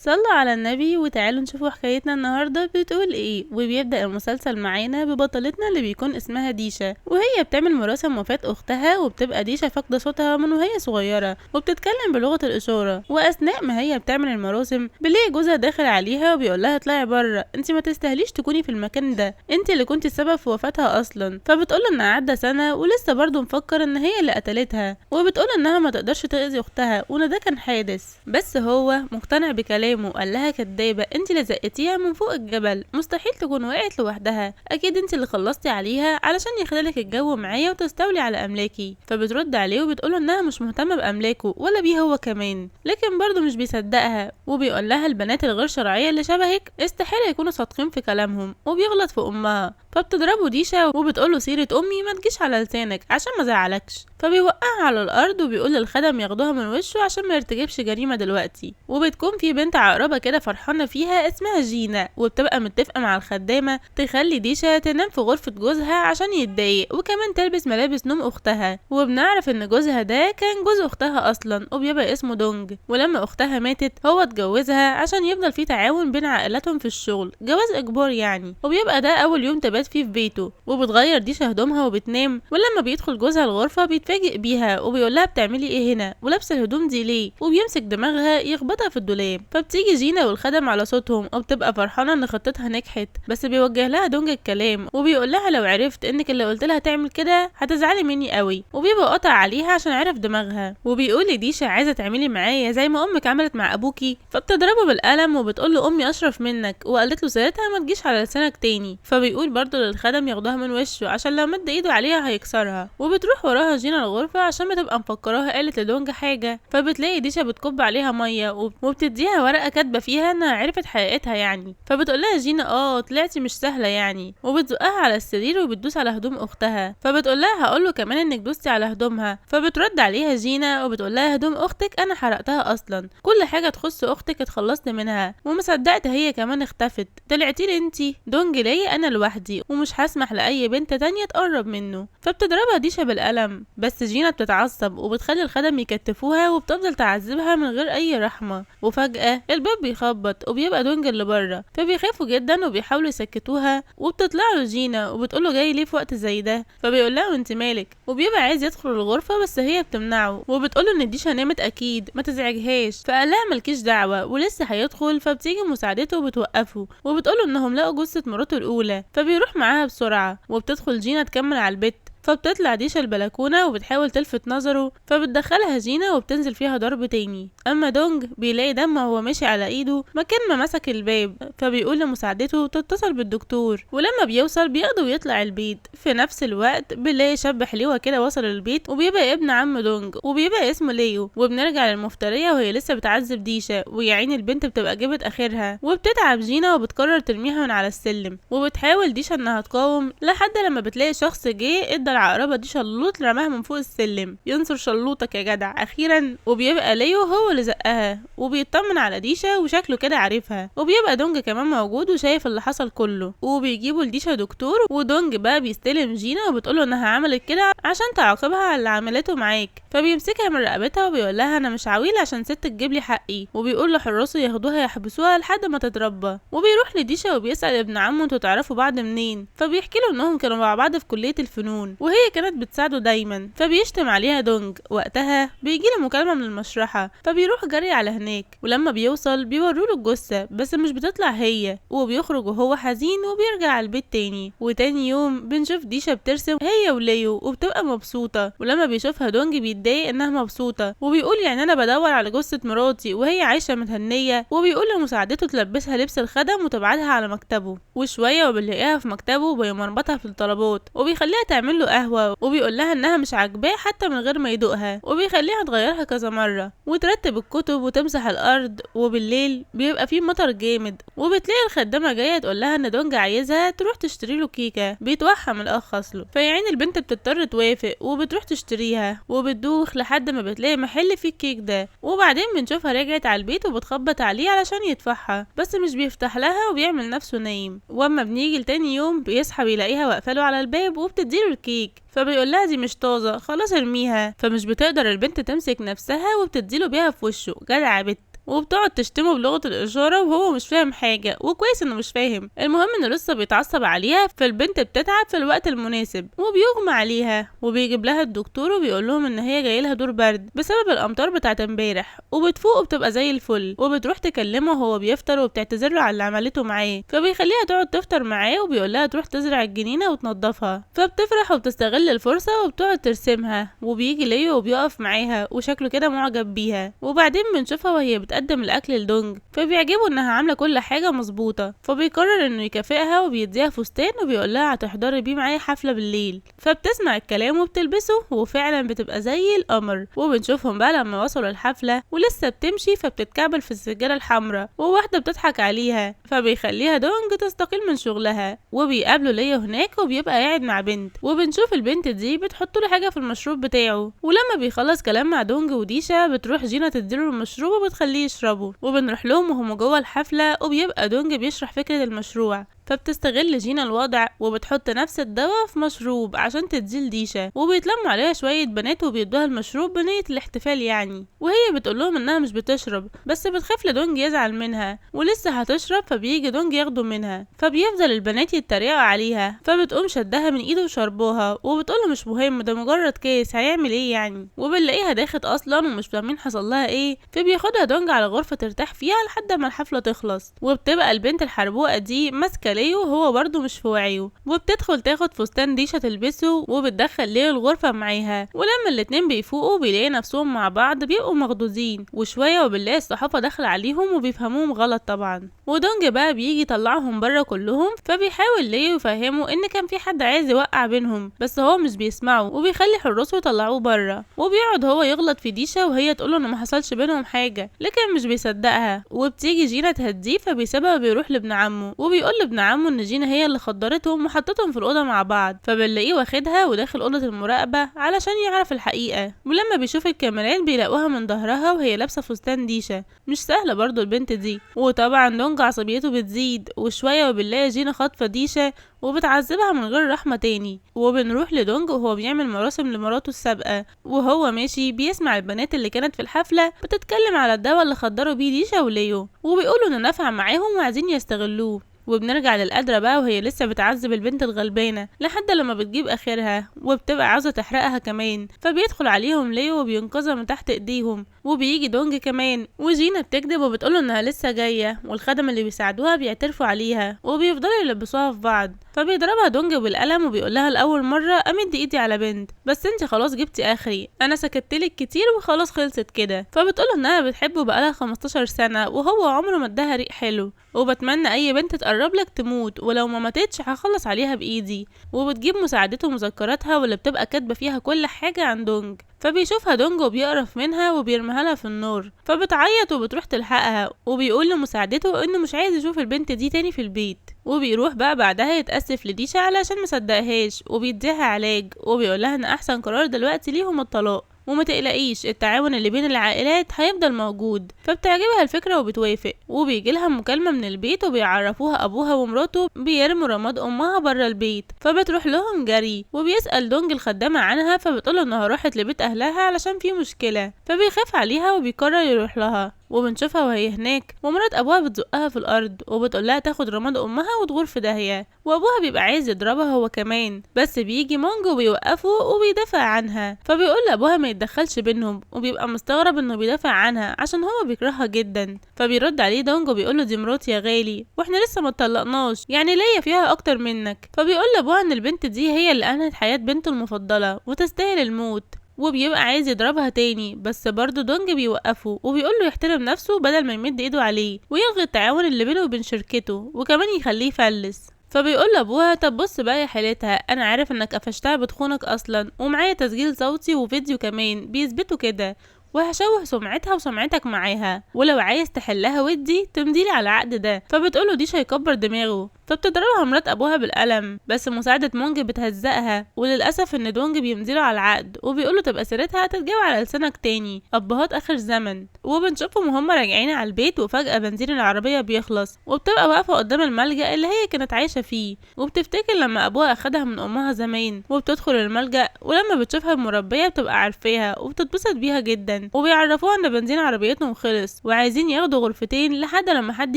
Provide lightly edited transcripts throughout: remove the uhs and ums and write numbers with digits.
صلوا على النبي وتعالوا نشوفوا حكايتنا النهاردة بتقول ايه. وبيبدأ المسلسل معانا ببطلتنا اللي بيكون اسمها ديشا، وهي بتعمل مراسم وفاة اختها، وبتبقى ديشا فاقدة صوتها من وهي صغيرة وبتتكلم بلغة الاشارة. واثناء ما هي بتعمل المراسم بيلاقي جوزها داخل عليها وبيقول لها اطلعي بره، انت ما تستاهليش تكوني في المكان ده، انت اللي كنتي السبب في وفاتها اصلا. فبتقول ان عدى سنة ولسه برضه مفكر ان هي اللي قتلتها، وبتقول انها ما تقدرش تأذي اختها وان ده كان حادث. بس هو مقتنع بكلامه وقال لها كدابة، انت اللي زقتيها من فوق الجبل، مستحيل تكون وقعت لوحدها، اكيد انت اللي خلصتي عليها علشان يخليلك الجو معايا وتستولي على املاكي. فبترد عليه وبتقوله انها مش مهتمة باملاكه ولا بيه هو كمان، لكن برضه مش بيصدقها وبيقول لها البنات الغير شرعية اللي شبهك استحيل يكونوا صادقين في كلامهم، وبيغلط في امها. فبتضربه ديشا وبتقوله سيرة امي ما تجيش على لسانك عشان ما زعلكش. فبيوقعها على الارض وبيقول للخدم ياخدوها من وشه عشان ما يرتكبش جريمة دلوقتي. وبتكون في بنت عقربة كده فرحانة فيها اسمها جينا، وبتبقى متفقة مع الخدامة تخلي ديشا تنام في غرفة جوزها عشان يتضايق، وكمان تلبس ملابس نوم اختها. وبنعرف ان جوزها ده كان جوز اختها اصلا وبيبقى اسمه دونج، ولما اختها ماتت هو اتجوزها عشان يفضل في تعاون بين عائلاتهم في الشغل، جواز اجبار يعني. وبيبقى ده اول يوم تبات فيه في بيته. وبتغير ديشا هدومها وبتنام، ولما بيدخل جوزها الغرفة بيتفاجئ بيها وبيقول لها بتعملي ايه هنا ولابسه الهدوم دي ليه، وبيمسك دماغها يخبطها في الدولاب. فبتيجي جينا والخدم على صوتهم وبتبقى فرحانه ان خطتها نجحت، بس بيوجه لها دونج الكلام وبيقول لها لو عرفت انك اللي قلت لها تعمل كده هتزعلي مني قوي. وبيبقى قطع عليها عشان عرف دماغها، وبيقول لديشا عايزه تعملي معايا زي ما امك عملت مع ابوكي. فبتضربه بالقلم وبتقول له امي اشرف منك، وقالت له سيرتها ما تجيش على لسانك تاني. فبيقول برضه للخدم ياخدوها من وشه عشان لو مد ايده عليها هيكسرها. وبتروح وراها جينا الغرفه عشان ما تبقى مفكراها قالت لدونج حاجه. فبتلاقي ديشا بتكب عليها ميه وبتديها ورقه كاتبه فيها انها عرفت حقيقتها يعني. فبتقول لها جينا طلعتي مش سهله يعني، وبتزقها على السرير وبتدوس على هدوم اختها. فبتقول لها هقول له كمان انك دوستي على هدومها. فبترد عليها جينا وبتقول لها هدوم اختك انا حرقتها اصلا، كل حاجه تخص اختك اتخلصت منها، ومصدقت هي كمان اختفت، طلعتي لي انتي دونج ليا انا لوحدي ومش هسمح لاي بنت تانية تقرب منه. فبتضربها ديشا بالقلم، بس جينا بتتعصب وبتخلي الخدم يكتفوها وبتفضل تعذبها من غير اي رحمه. وفجاه الباب بيخبط وبيبقى دونج اللي بره، فبيخافوا جدا وبيحاولوا يسكتوها. وبتطلع له جينا وبتقوله جاي ليه في وقت زي ده. فبيقول لها وانت مالك، وبيبقى عايز يدخل الغرفه بس هي بتمنعه وبتقوله ان ديشا نامت اكيد ما تزعجهاش. فقال لها مالكيش دعوه ولسه هيدخل. فبتيجي مساعدته وبتوقفه وبتقوله انهم لقوا جثه مراته الاولى. فبيروح معاها بسرعه وبتدخل جينا تكمل على البيت. فبتطلع ديشا البلكونة وبتحاول تلفت نظره، فبتدخلها جينا وبتنزل فيها ضرب تاني. اما دونج بيلاقي دم وهو ماشي على ايده مكان ما مسك الباب، فبيقول لمساعدته تتصل بالدكتور. ولما بيوصل بياخده ويطلع البيت. في نفس الوقت بنلاقي شاب حليوة كده وصل البيت، وبيبقى ابن عم دونج وبيبقى اسمه ليو. وبنرجع للمفترية وهي لسه بتعذب ديشا، ويعين البنت بتبقى جابت اخرها. وبتتعب جينا وبتقرر ترميها من على السلم، وبتحاول ديشا انها تقاوم لحد لما بتلاقي شخص جه ادى العقربة دي شلوط رماها من فوق السلم. ينصر شلوطك يا جدع اخيرا. وبيبقى ليو هو اللي زقها، وبيطمن على ديشا وشكله كده عارفها. وبيبقى دونج كمان موجود وشايف اللي حصل كله، وبيجيبوا لديشا دكتور. ودونج بقى بيستلم جينا وبتقوله انها عملت كده عشان تعاقبها على اللي عملته معاك. فبيمسكها من رقبتها وبيقول لها انا مش عويل عشان ست تجيب لي حقي. وبيقول لحراسه ياخدوها يحبسوها لحد ما تتربى. وبيروح لديشا وبيسأل ابن عمه انتوا تعرفوا بعض منين. فبيحكي له انهم كانوا مع بعض في كلية الفنون وهي كانت بتساعده دايما. فبيشتم عليها دونج. وقتها بيجيله مكالمة من المشرحة، فبيروح جري على هناك. ولما بيوصل بيوروله الجثة بس مش بتطلع هي، وبيخرج وهو حزين وبيرجع على البيت تاني. وتاني يوم بنشوف ديشا بترسم هي وليو وبتبقى مبسوطة. ولما بيشوفها دونج بيتضايق انها مبسوطة، وبيقول يعني انا بدور على جثة مراتي وهي عايشة متهنية. وبيقول لمساعدته تلبسها لبس الخدم وتبعتها على مكتبه. وشوية وبنلاقيها في مكتبه وبيمرمطها في الطلبات، وبيخليها تعمل له قهوة، وبيقول لها انها مش عاجباه حتى من غير ما يدوقها، وبيخليها تغيرها كذا مرة وترتب الكتب وتمسح الارض. وبالليل بيبقى فيه مطر جامد، وبتلاقي الخدامة جاية تقول لها ان دونج عايزها تروح تشتري له كيكة بيتوحم الاخ اصله. فيعني البنت بتضطر توافق وبتروح تشتريها، وبتدوخ لحد ما بتلاقي محل فيه الكيك ده. وبعدين بنشوفها رجعت على البيت وبتخبط عليه علشان يدفعها، بس مش بيفتح لها وبيعمل نفسه نايم. واما بنيجي لتاني يوم بيصحى بيلاقيها واقفه له على الباب وبتديله الكيك. فبيقول لها دي مش طازه خلاص ارميها. فمش بتقدر البنت تمسك نفسها وبتديله بيها في وشه جدع بت. وبتقعد تشتمه بلغة الإشارة وهو مش فاهم حاجة، وكويس إنه مش فاهم. المهم إنه لسه بيتعصب عليها، فالبنت بتتعب في الوقت المناسب وبيغمى عليها، وبيجيب لها الدكتور وبيقول لهم إن هي جايلها دور برد بسبب الأمطار بتاعت امبارح، وبتفوق وبتبقى زي الفل، وبتروح تكلمه وهو بيفطر وبتعتذر له على اللي عملته معاه، فبيخليها تقعد تفطر معاه وبيقول لها تروح تزرع الجنينة وتنضفها، فبتفرح وبتستغل الفرصة وبتقعد ترسمها. وبيجي ليو وبيقف معاها وشكله كده معجب بيها، وبعدين بنشوفها وهي بتقدم الاكل لدونج، فبيعجبه انها عامله كل حاجه مظبوطه، فبيقرر انه يكافئها وبيديها فستان وبيقول لها هتحضري بيه معايا حفله بالليل، فبتسمع الكلام وبتلبسه وفعلا بتبقى زي القمر. وبنشوفهم بقى لما وصلوا الحفله ولسه بتمشي، فبتتكعبل في السجاده الحمراء وواحده بتضحك عليها، فبيخليها دونج تستقيل من شغلها. وبيقابلوا ليا هناك وبيبقى قاعد مع بنت، وبنشوف البنت دي بتحط له حاجه في المشروب بتاعه، ولما بيخلص كلام مع دونج وديشا بتروح جينا تديله المشروب وبتخليه يشربه. وبنروح لهم وهم جوه الحفله وبيبقى دونج بيشرح فكره المشروع، فبتستغل جينا الوضع وبتحط نفس الدواء في مشروب عشان تديه لديشا، وبيتلموا عليها شويه بنات وبيدوها المشروب بنيه الاحتفال يعني، وهي بتقول لهم انها مش بتشرب بس بتخاف لدونج يزعل منها ولسه هتشرب، فبيجي دونج ياخده منها، فبيفضل البنات يتريقوا عليها، فبتقوم شدها من ايده وشربوها، وبتقوله مش مهم ده مجرد كيس هيعمل ايه يعني، وبنلاقيها داخت اصلا ومش فاهمين حصل لها ايه، فبياخدها دونج على غرفه ترتاح فيها لحد ما الحفله تخلص. وبتبقى البنت الحربوقه دي ماسكه ليو وهو برضه مش في وعيه، وبتدخل تاخد فستان ديشا تلبسه وبتدخل ليو الغرفه معاها، ولما الاتنين بيفوقوا بيلاقي نفسهم مع بعض بيبقوا مخضوضين، وشويه وبنلاقي الصحافه داخله عليهم وبيفهموهم غلط طبعا، ودونج بقى بيجي يطلعهم بره كلهم، فبيحاول ليو يفهمه ان كان في حد عايز يوقع بينهم بس هو مش بيسمعه، وبيخلي حراسه يطلعوه بره، وبيقعد هو يغلط في ديشا وهي تقوله ان ما حصلش بينهم حاجه، لكن مش بيصدقها، وبتيجي جينا تهديه فبيسيبها وبيروح لابن عمه، وبيقول لابن عمه ان جينا هي اللي خدرتهم وحطتهم في الاوضه مع بعض، فبنلاقيه واخدها وداخل اوضه المراقبه علشان يعرف الحقيقه، ولما بيشوف الكاميرات بيلاقوها من ظهرها وهي لابسه فستان ديشا. مش سهله برضو البنت دي، وطبعا دونج عصبيته بتزيد، وشويه وبنلاقي جينا خاطفه ديشا وبتعذبها من غير رحمة تاني. وبنروح لدونج وهو بيعمل مراسم لمراته السابقة، وهو ماشي بيسمع البنات اللي كانت في الحفلة بتتكلم على الدواء اللي خدروا بيه ديشا وليو، وبيقولوا انه نفع معاهم وعايزين يستغلوه. وبنرجع للقدرة بقى وهي لسه بتعذب البنت الغلبانة لحد لما بتجيب اخرها وبتبقى عاوزة تحرقها كمان، فبيدخل عليهم ليو وبينقذها من تحت ايديهم، وبيجي دونج كمان، وجينا بتكذب وبتقوله انها لسه جاية، والخدم اللي بيساعدوها بيعترفوا عليها وبيفضلوا يلبسوها في بعض، فبيضربها دونج بالقلم وبيقول لها لاول مرة امد ايدي على بنت، بس انت خلاص جبتي اخري، انا سكتلك كتير وخلاص خلصت كده. فبتقوله انها بتحبه بقالها 15 سنة وهو عمره ما اداها ريق حلو، وبتمنى اي بنت تقرب لك تموت، ولو ما ماتتش هخلص عليها بايدي. وبتجيب مساعدته ومذكراتها واللي بتبقى كاتبه فيها كل حاجه عن دونج، فبيشوفها دونج وبيقرف منها وبيرميها لها في النار، فبتعيط وبتروح تلحقها، وبيقول لمساعدته انه مش عايز يشوف البنت دي تاني في البيت. وبيروح بقى بعدها يتأسف لديشا علشان مصدقهاش، وبيديها علاج، وبيقولها ان احسن قرار دلوقتي ليهم الطلاق، وما تقلقيش التعاون اللي بين العائلات هيفضل موجود. فبتعجبها الفكرة وبتوافق، وبيجيلها مكالمة من البيت وبيعرفوها ابوها ومراته بيرموا رماد امها بره البيت، فبتروح لهم جري، وبيسأل دونج الخدامة عنها، فبتقوله انها راحت لبيت اهلها علشان في مشكلة، فبيخاف عليها وبيقرر يروح لها. وبنشوفها وهي هناك ومرات ابوها بتزقها في الارض وبتقولها تاخد رماد امها وتغور في داهيه، وابوها بيبقى عايز يضربها هو كمان، بس بيجي مونج وبيوقفه وبيدافع عنها، فبيقول لابوها ما يتدخلش بينهم، وبيبقى مستغرب انه بيدافع عنها عشان هو بيكرهها جدا. فبيرد عليه دونج وبيقوله دي مراتي يا غالي واحنا لسه ما اتطلقناش، يعني ليا فيها اكتر منك. فبيقول لابوها ان البنت دي هي اللي انهت حياه بنته المفضله وتستاهل الموت، وبيبقى عايز يضربها تاني، بس برضه دونج بيوقفه وبيقوله يحترم نفسه بدل ما يمد ايده عليه ويلغي التعاون اللي بينه وبين شركته، وكمان يخليه يفلس. فبيقول لابوها طب بص بقى يا حالتها، انا عارف انك قفشتها بتخونك اصلا، ومعايا تسجيل صوتي وفيديو كمان بيثبتوا كده، وهشوه سمعتها وسمعتك معاها، ولو عايز تحلها ودي تمديلي على العقد ده. فبتقوله ديشا يكبر دماغه، فبتضربها مرات ابوها بالقلم، بس مساعدة مونج بتهزقها، وللاسف ان دونج بيمضيله على العقد وبيقوله تبقى سيرتها هتتجاب على لسانك تاني، ابهات اخر زمن. وبنشوفهم وهم راجعين على البيت، وفجأة بنزين العربية بيخلص، وبتبقى واقفة قدام الملجأ اللي هي كانت عايشة فيه، وبتفتكر لما ابوها اخدها من امها زمان، وبتدخل الملجأ ولما بتشوفها المربية بتبقى عارفاها وبتتبسط بيها جدا، وبيعرفوها ان بنزين عربيتهم خلص وعايزين ياخدوا غرفتين لحد لما حد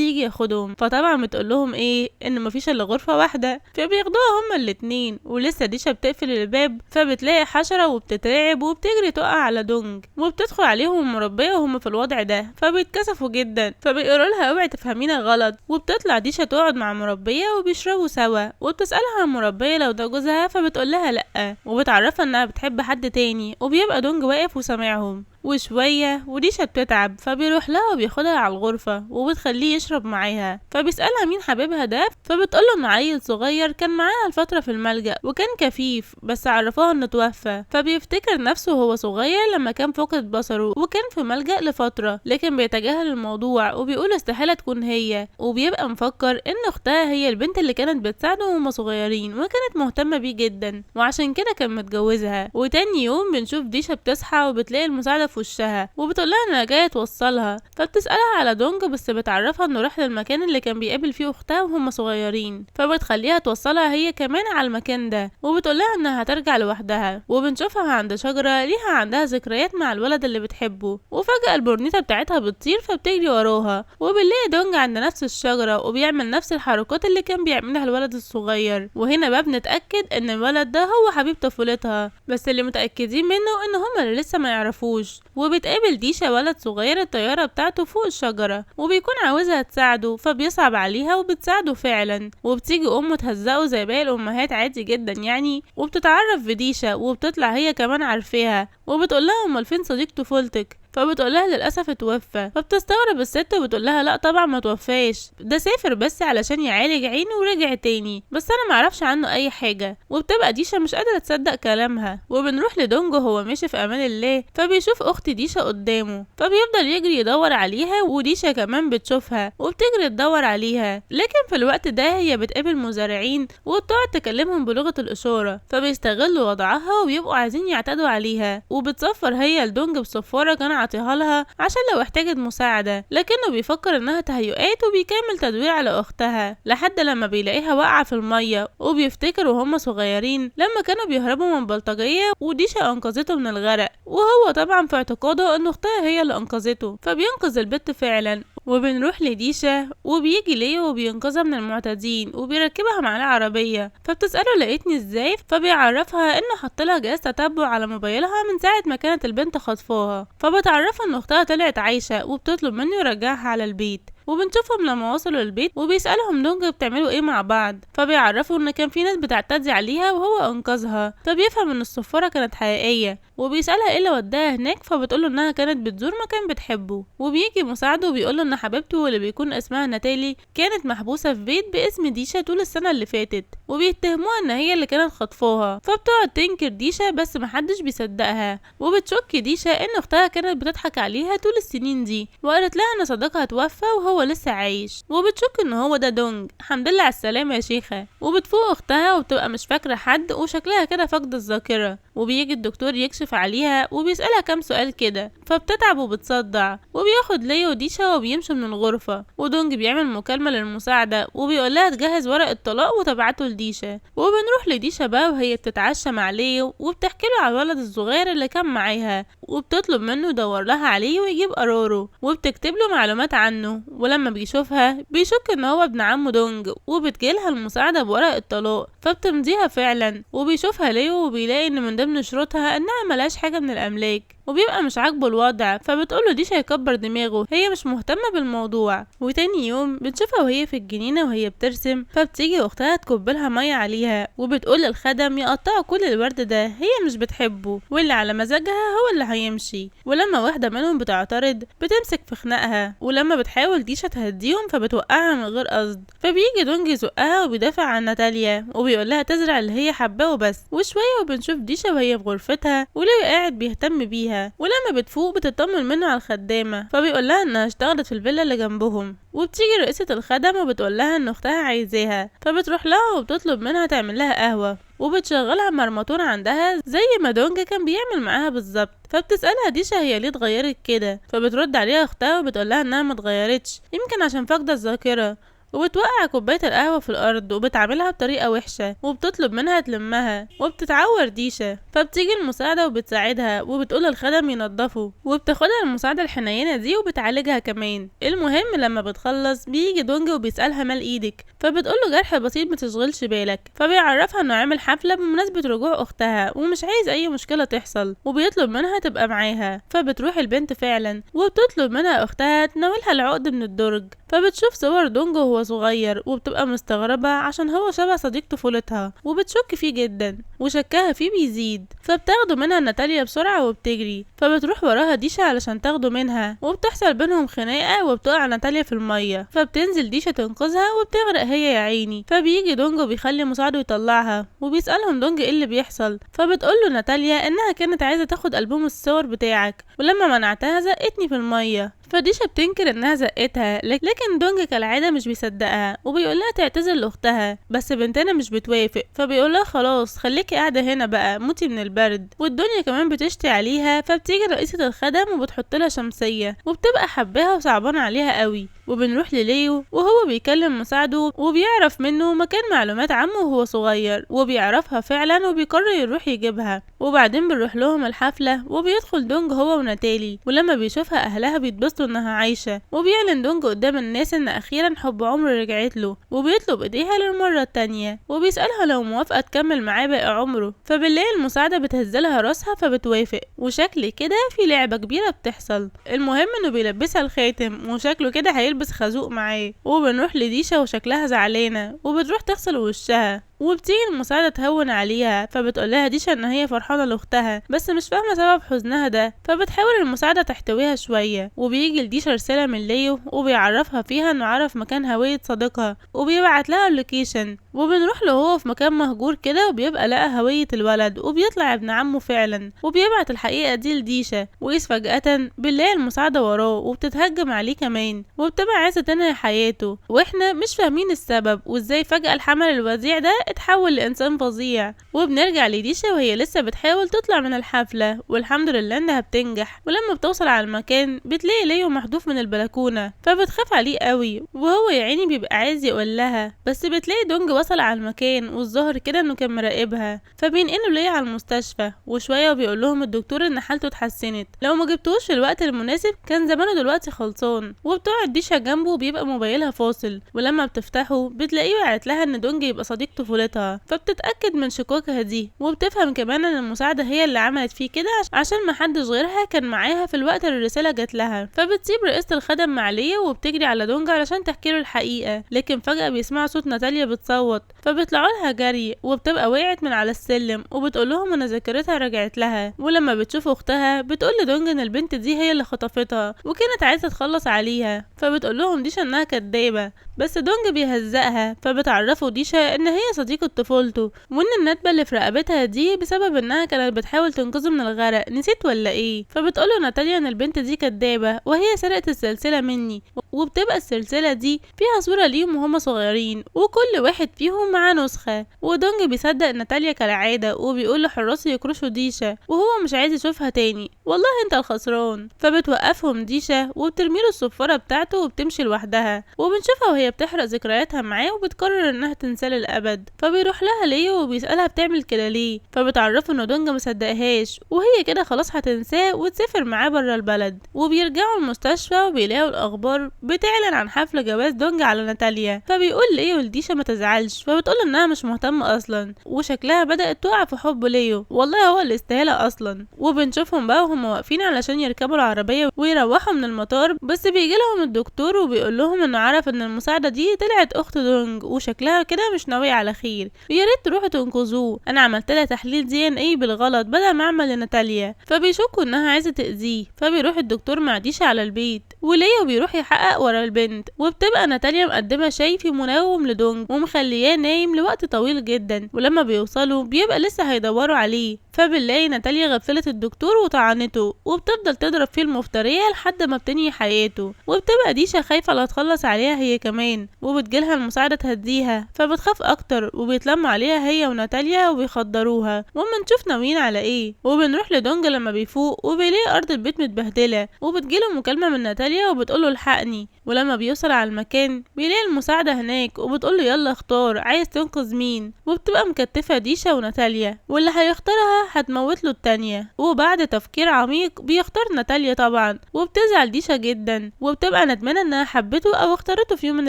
يجي ياخدهم. فطبعا بتقول لهم ايه ان مفيش الا غرفة واحدة، فبياخدوها هما الاتنين. ولسه ديشا بتقفل الباب، فبتلاقي حشرة وبتترعب وبتجري تقع على دونج، وبتدخل عليهم المربية وهم في الوضع ده، فبيتكسفوا جدا، فبيقولوا لها اوعي تفهمينا غلط. وبتطلع ديشا تقعد مع مربية وبيشربوا سوا، وبتسألها المربية لو ده جوزها، فبتقول لها لأ، وبتعرفها انها بتحب حد تاني. وبيبقى دونج واقف وسامعهم، وشوية وديشا بتتعب، فبيروح لها وبياخدها على الغرفة وبتخليه يشرب معاها. فبيسألها مين حبيبها ده، فبتقوله انه عيل صغير كان معاها الفترة في الملجأ وكان كفيف، بس عرفوها انه توفى. فبيفتكر نفسه وهو صغير لما كان فاقد بصره وكان في ملجأ لفترة، لكن بيتجاهل الموضوع وبيقول استحالة تكون هي. وبيبقى مفكر ان اختها هي البنت اللي كانت بتساعده وهم صغيرين وكانت مهتمة بيه جدا، وعشان كده كان متجوزها. وتاني يوم بنشوف ديشا بتصحى وبتلاقي المساعدة في وشها، وبتقول لها انها جايه توصلها. فبتسالها على دونج، بس بتعرفها انه راح للمكان اللي كان بيقابل فيه اختها وهم صغيرين، فبتخليها توصلها هي كمان على المكان ده، وبتقول لها انها هترجع لوحدها. وبنشوفها عند شجره ليها عندها ذكريات مع الولد اللي بتحبه، وفجاه البورنيطه بتاعتها بتطير فبتجري وراها، وبنلاقي دونج عند نفس الشجره وبيعمل نفس الحركات اللي كان بيعملها الولد الصغير. وهنا بقى بنتاكد ان الولد ده هو حبيب طفولتها، بس اللي متاكدين منه ان هما اللي لسه ما يعرفوش. وبتقابل ديشا ولد صغير الطيارة بتاعته فوق الشجرة، وبيكون عاوزها تساعده، فبيصعب عليها وبتساعده فعلا. وبتيجي امه تهزقه زي باقي الامهات عادي جدا يعني، وبتتعرف بديشا وبتطلع هي كمان عارفاها، وبتقول لها امال فين صديق طفولتك، فبتقول لها للاسف اتوفى. فبتستغرب الست وبتقول لها لا طبعا ما توفاش، ده سافر بس علشان يعالج عينه ورجع تاني، بس انا معرفش عنه اي حاجه. وبتبقى ديشا مش قادره تصدق كلامها. وبنروح لدونج وهو ماشي في امان الله، فبيشوف اخت ديشا قدامه، فبيفضل يجري يدور عليها، وديشا كمان بتشوفها وبتجري تدور عليها. لكن في الوقت ده هي بتقابل مزارعين وبتقعد تكلمهم بلغه الاشاره، فبيستغلوا وضعها وبيبقوا عايزين يعتدوا عليها. وبتصفر هي لدونج بصفاره كان عطيها لها عشان لو احتاجت مساعده، لكنه بيفكر انها تهيؤات وبيكمل تدوير على اختها لحد لما بيلاقيها واقعه في الميه. وبيفتكر وهم صغيرين لما كانوا بيهربوا من بلطجيه وديشا انقذته من الغرق، وهو طبعا في اعتقاده ان اختها هي اللي انقذته، فبينقذ البت فعلا. وبنروح لديشا وبيجي ليو وبينقذها من المعتدين وبيركبها معاه العربيه، فبتساله لقيتني ازاي، فبيعرفها انه حطلها جهاز تتبع على موبايلها من ساعه ما كانت البنت خاطفاها، فبتعرفها ان اختها طلعت عايشه وبتطلب منه يرجعها على البيت. وبنشوفهم لما وصلوا البيت وبيسألهم دونج بتعملوا ايه مع بعض، فبيعرفوا ان كان في ناس بتعتدي عليها وهو انقذها، فبيفهم ان الصفارة كانت حقيقية. وبيسألها ايه اللي وداها هناك، فبتقوله انها كانت بتزور مكان بتحبه. وبيجي مساعده وبيقوله ان حبيبته اللي بيكون اسمها ناتالي كانت محبوسة في بيت باسم ديشا طول السنة اللي فاتت، وبيتهموها ان هي اللي كانت خطفاها. فبتقعد تنكر ديشا بس محدش بيصدقها، وبتشك ديشا ان اختها كانت بتضحك عليها طول السنين دي، وقالت لها ان صديقها توفى وهو لسه عايش، وبتشك ان هو ده دونج. الحمد لله على السلامة يا شيخة. وبتفوق اختها وبتبقى مش فاكرة حد وشكلها كده فاقدة الذاكرة، وبيجي الدكتور يكشف عليها وبيسألها كام سؤال كده، فبتتعب وبتصدع. وبياخد ليو ديشا وبيمشوا من الغرفة، ودونج بيعمل مكالمة للمساعدة وبيقول لها تجهز ورق الطلاق وتبعته لديشا. وبنروح لديشا بقى وهي بتتعشى مع ليو وبتحكي له على الولد الصغير اللي كان معاها، وبتطلب منه يدور لها عليه ويجيب قراره، وبتكتب له معلومات عنه. ولما بيشوفها بيشك ان هو ابن عمه دونج، وبتجيلها المساعدة بورق الطلاق، فبتمضيها فعلا. وبيشوفها ليو وبيلاقي ان من ضمن شروطها انها ملهاش حاجة من الاملاك، وبيبقى مش عاجبه الوضع، فبتقوله ديشا يكبر دماغه، هي مش مهتمة بالموضوع. وتاني يوم بنشوفها وهي في الجنينة وهي بترسم، فبتيجي اختها تكبلها مية عليها، وبتقول للخدم يقطعوا كل الورد ده، هي مش بتحبه واللي على مزاجها هو اللي هيمشي. ولما واحدة منهم بتعترض بتمسك في خناقها، ولما بتحاول ديشا تهديهم فبتوقعها من غير قصد، فبيجي دونج يزقها وبيدافع عن ناتاليا وبيقول لها تزرع اللي هي حباه وبس. وشوية وبنشوف ديشا وهي في غرفتها وليو قاعد بيهتم بيها، فيها، ولما بتفوق بتطمن منه على الخدامة، فبيقول لها انها اشتغلت في الفيلا اللي جنبهم. وبتيجي رئيسة الخدم وبتقول لها ان اختها عايزاها، فبتروح لها وبتطلب منها تعمل لها قهوة، وبتشغلها مرمطون عندها زي ما دونج كان بيعمل معاها بالظبط. فبتسألها ديشا هي ليه اتغيرت كده، فبترد عليها اختها وبتقول لها انها متغيرتش، يمكن عشان فاقدة الذاكرة. وبتوقع كوباية القهوة في الأرض وبتعاملها بطريقة وحشة، وبتطلب منها تلمها، وبتتعور ديشا. فبتيجي المساعدة وبتساعدها وبتقول للخدم ينضفوا، وبتاخدها المساعدة الحنينة دي وبتعالجها كمان. المهم لما بتخلص بيجي دونج وبيسألها مال ايدك، فبتقوله جرح بسيط متشغلش بالك. فبيعرفها انه عامل حفلة بمناسبة رجوع اختها ومش عايز اي مشكلة تحصل، وبيطلب منها تبقى معاها. فبتروح البنت فعلا وبتطلب منها اختها تناولها العقد من الدرج. فبتشوف صور دونج وهو صغير وبتبقى مستغربة عشان هو شبه صديق طفولتها، وبتشك فيه جدا وشكها فيه بيزيد. فبتاخده منها ناتاليا بسرعة وبتجري، فبتروح وراها ديشا علشان تاخده منها، وبتحصل بينهم خناقة وبتقع ناتاليا في المية. فبتنزل ديشا تنقذها وبتغرق هي يا عيني. فبيجي دونج وبيخلي مساعده يطلعها، وبيسألهم دونج ايه اللي بيحصل. فبتقوله ناتاليا انها كانت عايزة تاخد ألبوم الصور بتاعك، ولما منعتها زقتني في المية. فديشا بتنكر انها زقتها، لكن دونج كالعادة مش بيصدقها وبيقولها تعتذر لاختها، بس بنتنا مش بتوافق. فبيقولها خلاص خليكي قاعدة هنا بقى موتي من البرد، والدنيا كمان بتشتي عليها. فبتيجي رئيسة الخدم وبتحطلها شمسية وبتبقى حباها وصعبانة عليها قوي. وبنروح لليو وهو بيكلم مساعده وبيعرف منه مكان معلومات عمه وهو صغير، وبيعرفها فعلا وبيقرر يروح يجيبها. وبعدين بنروح لهم الحفلة وبيدخل دونج هو وناتالي، ولما بيشوفها اهلها بيتبسطوا انها عايشة. وبيعلن دونج قدام الناس ان اخيرا حب عمره رجعت له، وبيطلب ايديها للمرة التانية، وبيسألها لو موافقة تكمل معاه باقي عمره. فبنلاقي المساعدة بتهزلها راسها فبتوافق، وشكل كده في لعبة كبيرة بتحصل. المهم انه بيلبسها الخاتم وشكله كده هيلبس خازوق معاه. وبنروح لديشا وشكلها زعلانة وبتروح تغسل وشها، وبتيجي المساعدة تهون عليها. فبتقولها ديشا ان هي فرحانة لاختها بس مش فاهمة سبب حزنها ده. فبتحاول المساعدة تحتويها شوية، وبيجي لديشا رسالة من ليو وبيعرفها فيها انه عرف مكان هوية صديقها وبيبعت لها اللوكيشن. وبنروح له هو في مكان مهجور كده وبيبقى لقى هوية الولد، وبيطلع ابن عمه فعلا وبيبعت الحقيقة دي لديشا. وإذ فجأة بنلاقي المساعدة وراه وبتتهجم عليه كمان، وبتبقى عايزة تنهي حياته، واحنا مش فاهمين السبب وازاي فجأة الحمل الوزيع ده اتحول لإنسان فظيع. وبنرجع لديشا وهي لسه بتحاول تطلع من الحفلة، والحمد لله انها بتنجح. ولما بتوصل على المكان بتلاقي ليو محذوف من البلكونة، فبتخاف عليه قوي وهو يا عيني بيبقى عايز يقول لها، بس بتلاقي دونج وصل على المكان والظاهر كده انه كان مراقبها. فبينقلوا ليو على المستشفى، وشوية وبيقول لهم الدكتور ان حالته اتحسنت، لو ما جبتوش في الوقت المناسب كان زمانه دلوقتي خلصان. وبتقعد ديشا جنبه وبيبقى موبايلها فاصل، ولما بتفتحه بتلاقيه وقعت لها ان دونج يبقى صديق طفولتها. فبتتأكد من شكوكها دي، وبتفهم كمان ان المساعدة هي اللي عملت فيه كده عشان محدش غيرها كان معاها في الوقت اللي الرسالة جات لها. فبتسيب رئيسة الخدم مع ليا وبتجري على دونج علشان تحكي له الحقيقة، لكن فجأة بيسمع صوت ناتاليا بتصوت. فبيطلعوا لها جري، وبتبقى وقعت من على السلم، وبتقول لهم ان ذاكرتها رجعت لها. ولما بتشوف اختها بتقول لدونج ان البنت دي هي اللي خطفتها وكانت عايزة تخلص عليها. فبتقول لهم ديشا انها كدابة، بس دونج بيهزقها. فبتعرفوا ديشا ان هي صديقة طفولته، وان الندبة اللي في رقبتها دي بسبب انها كانت بتحاول تنقذه من الغرق، نسيت ولا ايه؟ فبتقوله ناتاليا ان البنت دي كدابة وهي سرقت السلسلة مني، وبتبقى السلسلة دي فيها صورة ليهم وهما صغيرين، وكل واحد فيهم معاه نسخة. ودونج بيصدق ناتاليا كالعادة وبيقول لحراسه يكرشوا ديشا، وهو مش عايز يشوفها تاني، والله انت الخسران. فبتوقفهم ديشا وبترميله الصفارة بتاعته وبتمشي لوحدها، وبنشوفها وهي بتحرق ذكرياتها معاه وبتقرر انها تنساه للأبد. فبيروح لها ليو وبيسألها بتعمل كده ليه، فبتعرفه ان دونج مصدقهاش وهي كده خلاص هتنساه وتسافر معاه برا البلد. وبيرجعوا المستشفى وبيلاقوا الأخبار بتعلن عن حفل جواز دونج على ناتاليا. فبيقول ليو لديشا ما تزعلش، فبتقول انها مش مهتمة اصلا، وشكلها بدأت تقع في حب ليو، والله هو اللي استاهلها اصلا. وبنشوفهم بقى وهم واقفين علشان يركبوا العربية ويروحوا من المطار، بس بيجي لهم الدكتور وبيقول لهم انه عرف ان المساعدة دي طلعت اخت دونج وشكلها كده مش ناوية على خير، يا ريت تروحوا تنقذوه، انا عملت لها تحليل DNA بالغلط بدل ما اعمل لناتاليا. فبيشكوا انها عايزة تأذيه. فبيروح الدكتور مع ديشا على البيت، وليو بيروح يحقق بتحقق ورا البنت، وبتبقى ناتاليا مقدمة شاي في منوم لدونج ومخلياه نايم لوقت طويل جدا، ولما بيوصلوا بيبقى لسه هيدوروا عليه، فبنلاقي ناتاليا غفلت الدكتور وطعنته، وبتفضل تضرب فيه المفترية لحد ما بتنهي حياته، وبتبقى ديشا خايفة لا تخلص عليها هي كمان، وبتجيلها المساعدة تهديها، فبتخاف اكتر وبيتلموا عليها هي وناتاليا وبيخدروها، وما نشوف ناويين على ايه. وبنروح لدونج لما بيفوق وبيلاقي ارض البيت متبهدلة، وبتجيله مكالمة من ناتاليا وبتقوله الحقني، ولما بيوصل على المكان بيلاقي المساعدة هناك وبتقوله يلا اختار عايز تنقذ مين، وبتبقى مكتفة ديشا وناتاليا، واللي هيختارها هتموتله التانية. وبعد تفكير عميق بيختار ناتاليا طبعا، وبتزعل ديشا جدا وبتبقى ندمانة انها حبته او اختارته في يوم من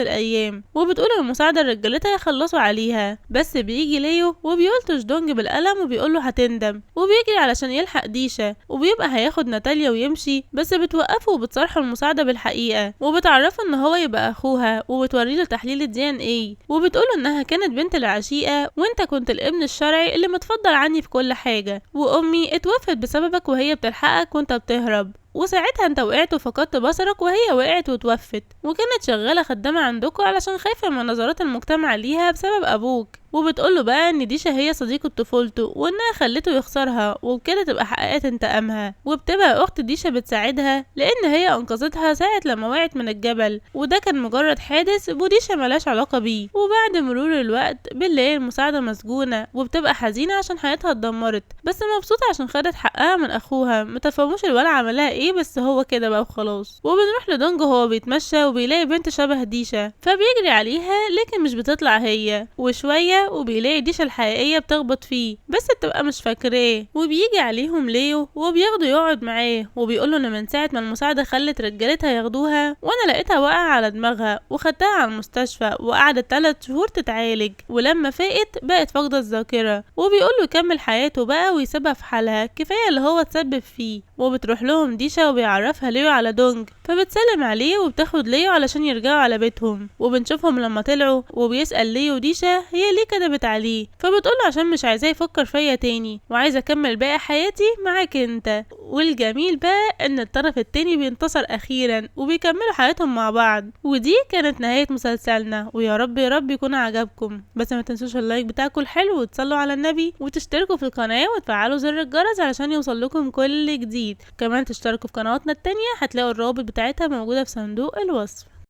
الايام، وبتقول المساعدة لرجالتها يخلصوا عليها، بس بيجي ليو وبيلطش دونج بالقلم وبيقوله هتندم، وبيجري علشان يلحق ديشا، وبيبقى هياخد ناتاليا ويمشي، بس بتوقفه وبتصارحه المساعدة بالحقيقة، وبتعرفه ان هو يبقى اخوها، وبتوريله تحليل الDNA، وبتقوله انها كانت بنت العشيقة وانت كنت الابن الشرعي اللي متفضل عني في كل حاجة، وامي اتوفت بسببك وهي بتلحقك وانت بتهرب، وساعتها انت وقعت وفقدت بصرك وهي وقعت وتوفت، وكانت شغالة خدامة عندكوا علشان خايفة من نظرات المجتمع ليها بسبب ابوك. وبتقوله بقى ان ديشا هي صديقة طفولته وانها خلته يخسرها، وبكده تبقى حققت انتقامها، وبتبقى اخت ديشا بتساعدها لان هي انقذتها ساعة لما وقعت من الجبل، وده كان مجرد حادث وديشا ملاش علاقة بيه. وبعد مرور الوقت بنلاقي المساعدة مسجونة، وبتبقى حزينة عشان حياتها اتدمرت، بس مبسوطة عشان خدت حقها من اخوها، متفهموش الولد عملها ايه بس هو كده بقى وخلاص. وبنروح لدونج وهو بيتمشى وبيلاقي بنت شبه ديشا، فبيجري عليها لكن مش بتطلع هي، وشوية وبيلاقي ديشا الحقيقية بتخبط فيه بس بتبقى مش فاكراه، وبيجي عليهم ليو وبياخده يقعد معاه، وبيقوله ان من ساعة ما المساعدة خلت رجالتها ياخدوها وانا لقيتها واقعة على دماغها وخدتها على المستشفى وقعدت 3 شهور تتعالج، ولما فاقت بقت فاقدة الذاكرة، وبيقوله يكمل حياته بقى ويسيبها في حالها كفاية اللي هو تسبب فيه. وبتروح لهم ديشا وبيعرفها ليو على دونج، فبتسلم عليه وبتاخد ليو علشان يرجعوا على بيتهم، وبنشوفهم لما طلعوا وبيسأل ليو ديشا هي ليه كدبت عليه، فبتقوله عشان مش عايزاه يفكر فيا تاني وعايزة اكمل باقي حياتي معاك انت. والجميل بقى ان الطرف التاني بينتصر اخيرا وبيكملوا حياتهم مع بعض. ودي كانت نهاية مسلسلنا، ويا رب يا رب يكون عجبكم، بس ما تنسوش اللايك بتاعكم الحلو وتصلوا على النبي وتشتركوا في القناة وتفعلوا زر الجرس علشان يوصل لكم كل جديد، كمان تشتركوا في قنواتنا التانية هتلاقوا الروابط بتاعتها موجودة في صندوق الوصف.